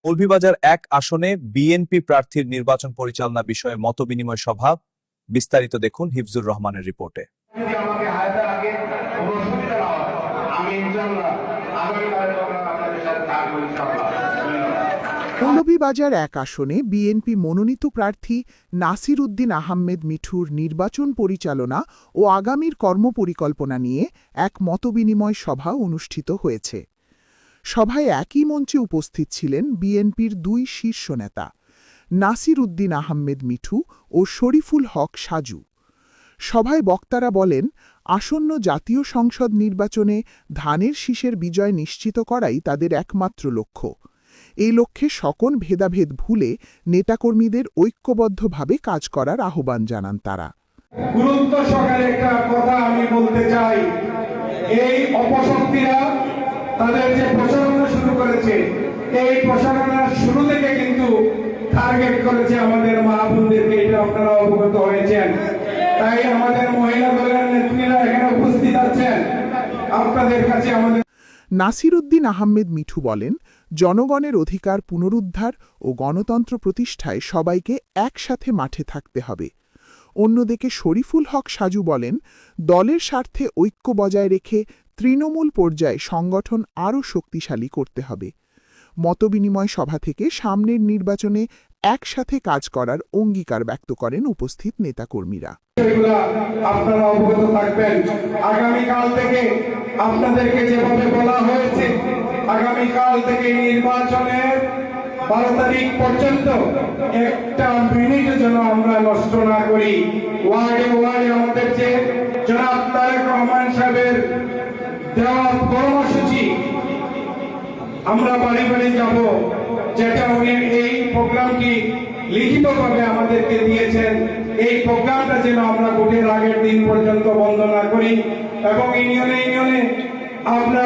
মৌলভীবাজার ১ আসনে বিএনপি প্রার্থীর নির্বাচন পরিচালনা বিষয়ে মতবিনিময় সভা। বিস্তারিত দেখুন হিফজুর রহমানের রিপোর্টে। মৌলভীবাজার ১ আসনে বিএনপি মনোনীত প্রার্থী নাসির উদ্দিন আহমেদ মিঠুর নির্বাচন পরিচালনা ও আগামীর কর্মপরিকল্পনা নিয়ে এক মতবিনিময় সভা অনুষ্ঠিত হয়েছে। সভায় একই মঞ্চে উপস্থিত ছিলেন বিএনপির দুই শীর্ষ নেতা নাসির উদ্দিন আহমেদ মিঠু ও শরীফুল হক সাজু। সভায় বক্তারা বলেন, আসন্ন জাতীয় সংসদ নির্বাচনে ধানের শীষের বিজয় নিশ্চিত করাই তাদের একমাত্র লক্ষ্য। এই লক্ষ্যে সকল ভেদাভেদ ভুলে নেতাকর্মীদের ঐক্যবদ্ধভাবে কাজ করার আহ্বান জানান তারা। গুরুত্ব সহকারে একটা কথা আমি বলতে চাই, এই অপশক্তিরা তাদের যে প্রচারণা শুরু করেছে, এই প্রচারণার শুরু থেকে কিন্তু টার্গেট করেছে আমাদের মা বোনদেরকে, এটা আপনারা অবগত হয়েছেন। তাই আমাদের মহিলা দলের নেত্রীরা এখানে উপস্থিত আছেন, আপনাদের কাছে আমাদের। নাসির উদ্দিন আহমেদ মিঠু বলেন, জনগণের অধিকার পুনরুদ্ধার ও গণতন্ত্র প্রতিষ্ঠায় সবাইকে একসাথে মাঠে থাকতে হবে। অন্যদিকে শরীফুল হক সাজু বলেন, দলের স্বার্থে ঐক্য বজায় রেখে তৃণমূল পর্যায়ে সংগঠন আরও শক্তিশালী করতে হবে। মতবিনিময় সভা থেকে সামনের নির্বাচনে একসাথে কাজ করার অঙ্গীকার ব্যক্ত করেন উপস্থিত নেতাকর্মীরা। আপনারা অবগত থাকবেন, আগামীকাল থেকে আপনাদেরকে যেভাবে বলা হয়েছে, আগামীকাল থেকে নির্বাচনের 12 তারিখ পর্যন্ত একটা মিনিট যেন আমরা নষ্ট না করি। ওয়ার্ডে ওয়ার্ডে আমাদের যে জনাব তারেক রহমান সাহেবের দেওয়া কর্মসূচি, আমরা বাড়ি বাড়ি যাব, যেটা উনি এই প্রোগ্রামটি লিখিতভাবে আমাদেরকে দিয়েছেন। এই প্রোগ্রামটা যেন আমরা ভোটের আগের দিন পর্যন্ত বন্ধ না করি, এবং ইউনিয়নে আমরা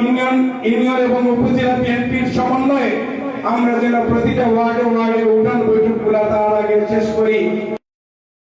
ইউনিয়ন এবং উপজেলা বিএনপির সমন্বয়ে আমরা যেন প্রতিটা ওয়ার্ডে ওয়ার্ডে উঠান বৈঠকগুলা তার আগে শেষ করি।